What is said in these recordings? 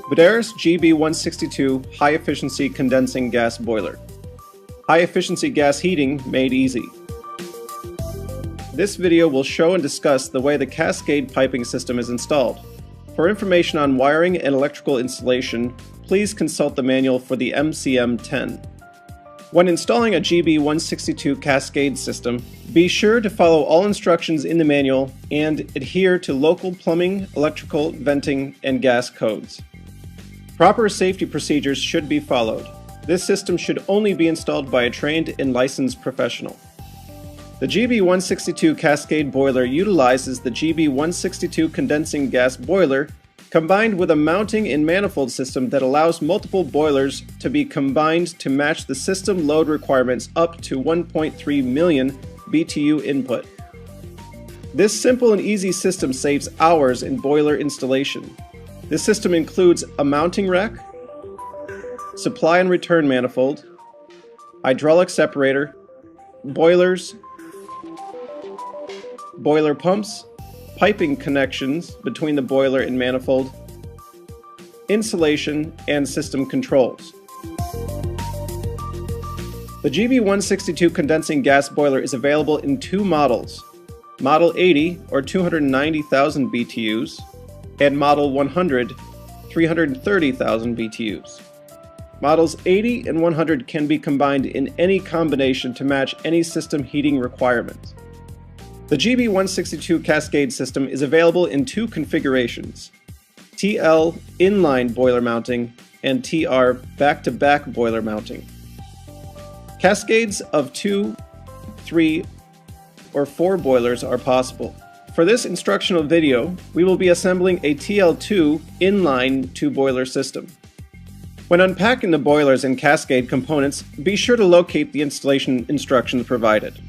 Buderus GB 162 High Efficiency Condensing Gas Boiler. High efficiency gas heating made easy. This video will show and discuss the way the cascade piping system is installed. For information on wiring and electrical installation, please consult the manual for the MCM10. When installing a GB 162 cascade system, be sure to follow all instructions in the manual and adhere to local plumbing, electrical, venting, and gas codes. Proper safety procedures should be followed. This system should only be installed by a trained and licensed professional. The GB 162 cascade boiler utilizes the GB 162 condensing gas boiler combined with a mounting and manifold system that allows multiple boilers to be combined to match the system load requirements up to 1.3 million BTU input. This simple and easy system saves hours in boiler installation. This system includes a mounting rack, supply and return manifold, hydraulic separator, boilers, boiler pumps, piping connections between the boiler and manifold, insulation, and system controls. The GB 162 condensing gas boiler is available in two models, Model 80 or 290,000 BTUs, and Model 100, 330,000 BTUs. Models 80 and 100 can be combined in any combination to match any system heating requirements. The GB 162 Cascade system is available in two configurations, TL inline boiler mounting and TR back-to-back boiler mounting. Cascades of 2, 3, or 4 boilers are possible. For this instructional video, we will be assembling a TL2 inline 2-boiler system. When unpacking the boilers and cascade components, be sure to locate the installation instructions provided.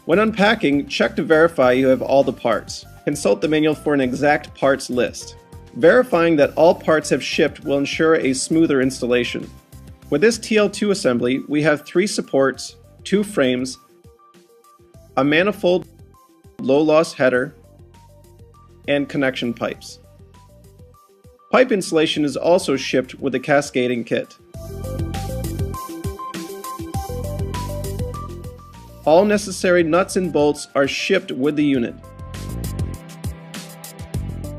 When unpacking, check to verify you have all the parts. Consult the manual for an exact parts list. Verifying that all parts have shipped will ensure a smoother installation. With this TL2 assembly, we have 3 supports, 2 frames, a manifold, low-loss header, and connection pipes. Pipe insulation is also shipped with the cascading kit. All necessary nuts and bolts are shipped with the unit.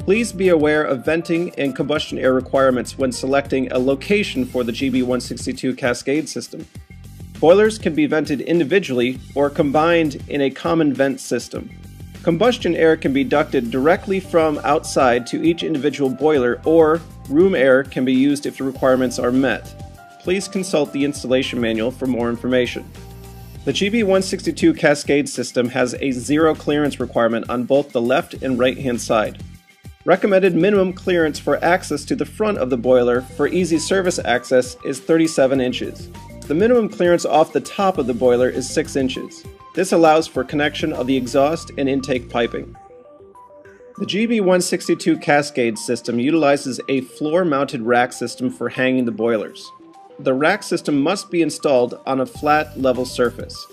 Please be aware of venting and combustion air requirements when selecting a location for the GB 162 Cascade system. Boilers can be vented individually or combined in a common vent system. Combustion air can be ducted directly from outside to each individual boiler, or room air can be used if the requirements are met. Please consult the installation manual for more information. The GB 162 Cascade system has a 0 clearance requirement on both the left and right hand side. Recommended minimum clearance for access to the front of the boiler for easy service access is 37 inches. The minimum clearance off the top of the boiler is 6 inches. This allows for connection of the exhaust and intake piping. The GB 162 Cascade system utilizes a floor-mounted rack system for hanging the boilers. The rack system must be installed on a flat, level surface.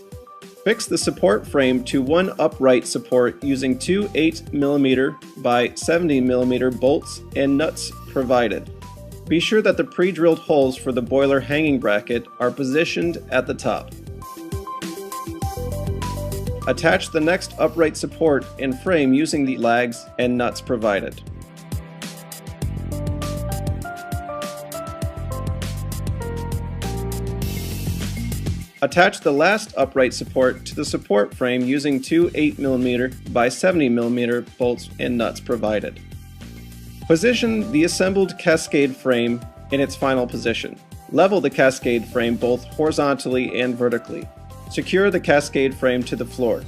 Fix the support frame to one upright support using 2 8mm by 70mm bolts and nuts provided. Be sure that the pre-drilled holes for the boiler hanging bracket are positioned at the top. Attach the next upright support and frame using the lags and nuts provided. Attach the last upright support to the support frame using 2 8mm by 70mm bolts and nuts provided. Position the assembled cascade frame in its final position. Level the cascade frame both horizontally and vertically. Secure the cascade frame to the floor.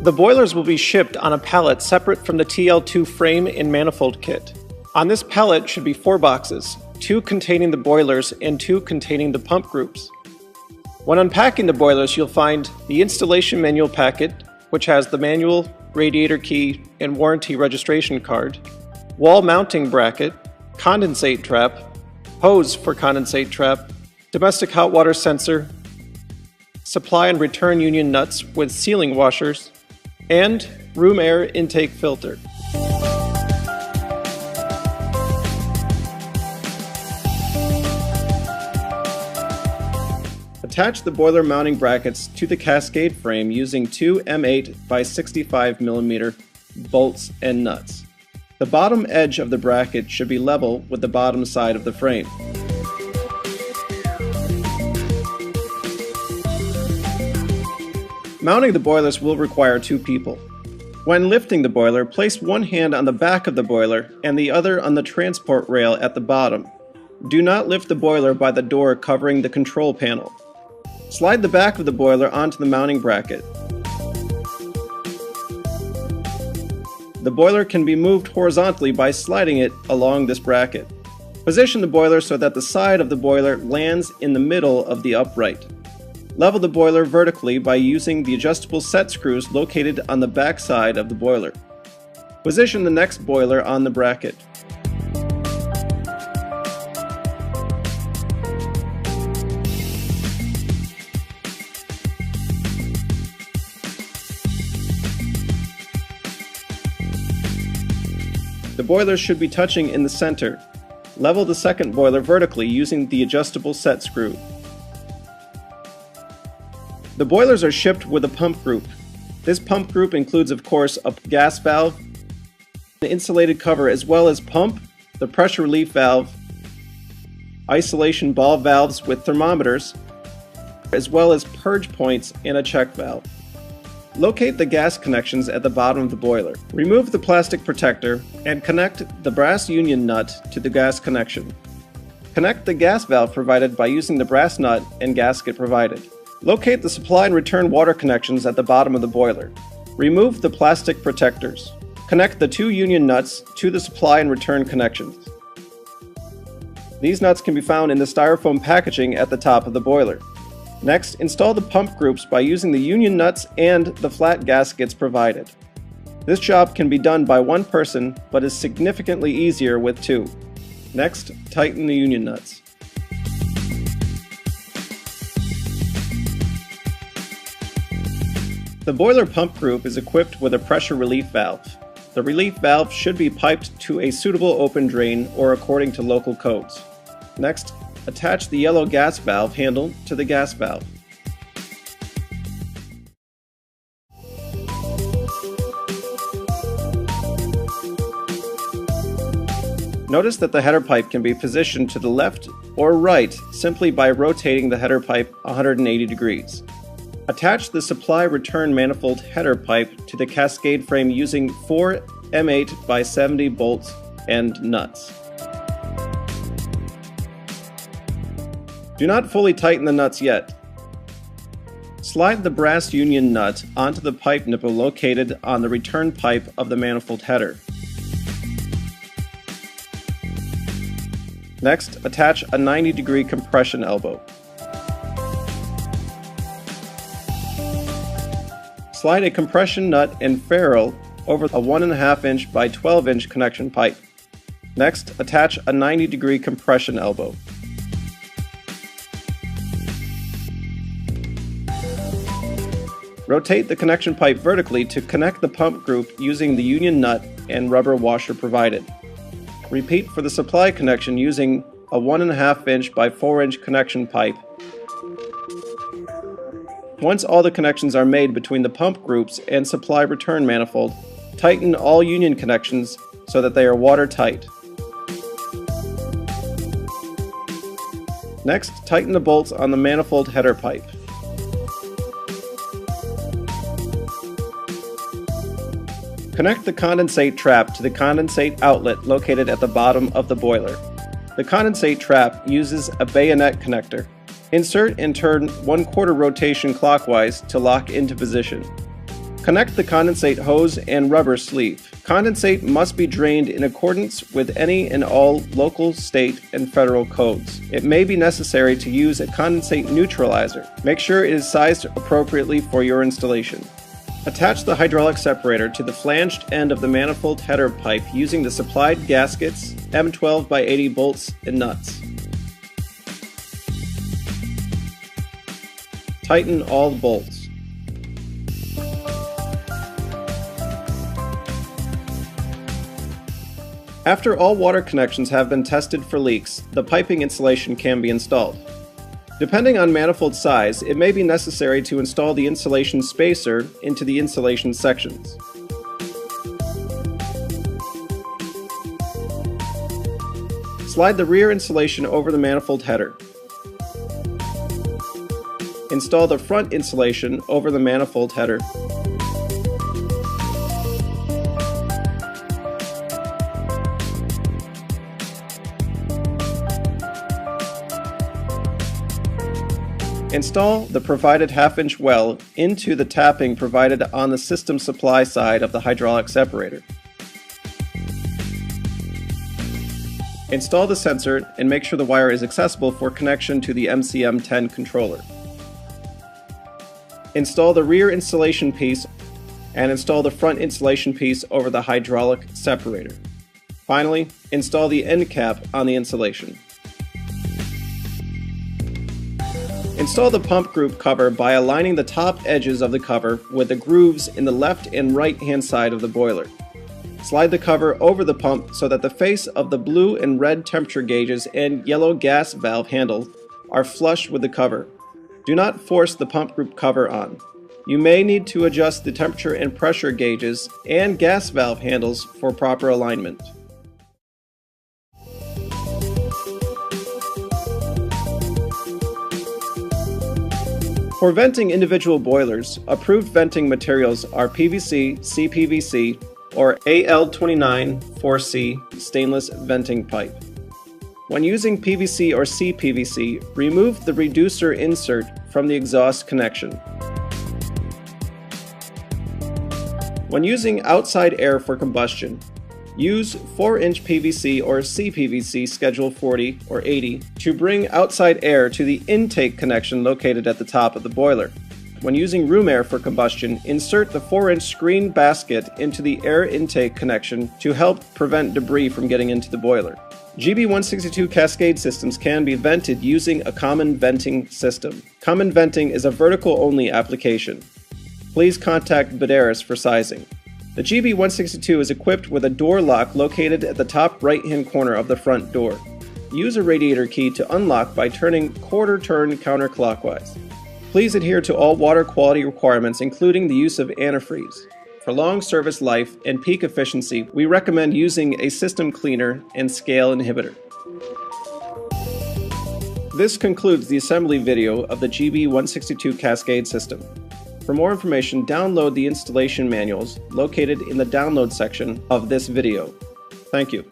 The boilers will be shipped on a pallet separate from the TL2 frame and manifold kit. On this pallet should be 4 boxes, 2 containing the boilers and 2 containing the pump groups. When unpacking the boilers, you'll find the installation manual packet, which has the manual, radiator key, and warranty registration card, wall mounting bracket, condensate trap, hose for condensate trap, domestic hot water sensor, supply and return union nuts with sealing washers, and room air intake filter. Attach the boiler mounting brackets to the cascade frame using two M8 by 65 mm bolts and nuts. The bottom edge of the bracket should be level with the bottom side of the frame. Mounting the boilers will require two people. When lifting the boiler, place one hand on the back of the boiler and the other on the transport rail at the bottom. Do not lift the boiler by the door covering the control panel. Slide the back of the boiler onto the mounting bracket. The boiler can be moved horizontally by sliding it along this bracket. Position the boiler so that the side of the boiler lands in the middle of the upright. Level the boiler vertically by using the adjustable set screws located on the back side of the boiler. Position the next boiler on the bracket. The boilers should be touching in the center. Level the second boiler vertically using the adjustable set screw. The boilers are shipped with a pump group. This pump group includes, of course, a gas valve, an insulated cover, as well as pump, the pressure relief valve, isolation ball valves with thermometers, as well as purge points and a check valve. Locate the gas connections at the bottom of the boiler. Remove the plastic protector and connect the brass union nut to the gas connection. Connect the gas valve provided by using the brass nut and gasket provided. Locate the supply and return water connections at the bottom of the boiler. Remove the plastic protectors. Connect the two union nuts to the supply and return connections. These nuts can be found in the styrofoam packaging at the top of the boiler. Next, install the pump groups by using the union nuts and the flat gaskets provided. This job can be done by one person, but is significantly easier with two. Next, tighten the union nuts. The boiler pump group is equipped with a pressure relief valve. The relief valve should be piped to a suitable open drain or according to local codes. Next, attach the yellow gas valve handle to the gas valve. Notice that the header pipe can be positioned to the left or right simply by rotating the header pipe 180 degrees. Attach the supply return manifold header pipe to the cascade frame using 4 M8 by 70 bolts and nuts. Do not fully tighten the nuts yet. Slide the brass union nut onto the pipe nipple located on the return pipe of the manifold header. Next, attach a 90-degree compression elbow. Slide a compression nut and ferrule over a 1.5 inch by 12 inch connection pipe. Next, attach a 90-degree compression elbow. Rotate the connection pipe vertically to connect the pump group using the union nut and rubber washer provided. Repeat for the supply connection using a 1.5 inch by 4 inch connection pipe. Once all the connections are made between the pump groups and supply return manifold, tighten all union connections so that they are watertight. Next, tighten the bolts on the manifold header pipe. Connect the condensate trap to the condensate outlet located at the bottom of the boiler. The condensate trap uses a bayonet connector. Insert and turn 1/4 rotation clockwise to lock into position. Connect the condensate hose and rubber sleeve. Condensate must be drained in accordance with any and all local, state, and federal codes. It may be necessary to use a condensate neutralizer. Make sure it is sized appropriately for your installation. Attach the hydraulic separator to the flanged end of the manifold header pipe using the supplied gaskets, M12 by 80 bolts, and nuts. Tighten all the bolts. After all water connections have been tested for leaks, the piping insulation can be installed. Depending on manifold size, it may be necessary to install the insulation spacer into the insulation sections. Slide the rear insulation over the manifold header. Install the front insulation over the manifold header. Install the provided half-inch well into the tapping provided on the system supply side of the hydraulic separator. Install the sensor and make sure the wire is accessible for connection to the MCM10 controller. Install the rear insulation piece and install the front insulation piece over the hydraulic separator. Finally, install the end cap on the insulation. Install the pump group cover by aligning the top edges of the cover with the grooves in the left and right hand side of the boiler. Slide the cover over the pump so that the face of the blue and red temperature gauges and yellow gas valve handle are flush with the cover. Do not force the pump group cover on. You may need to adjust the temperature and pressure gauges and gas valve handles for proper alignment. For venting individual boilers, approved venting materials are PVC, CPVC, or AL29 4C stainless venting pipe. When using PVC or CPVC, remove the reducer insert from the exhaust connection. When using outside air for combustion, use 4-inch PVC or CPVC Schedule 40 or 80 to bring outside air to the intake connection located at the top of the boiler. When using room air for combustion, insert the 4-inch screen basket into the air intake connection to help prevent debris from getting into the boiler. GB162 Cascade systems can be vented using a common venting system. Common venting is a vertical-only application. Please contact Buderus for sizing. The GB162 is equipped with a door lock located at the top right-hand corner of the front door. Use a radiator key to unlock by turning quarter-turn counterclockwise. Please adhere to all water quality requirements, including the use of antifreeze. For long service life and peak efficiency, we recommend using a system cleaner and scale inhibitor. This concludes the assembly video of the GB162 Cascade system. For more information, download the installation manuals located in the download section of this video. Thank you.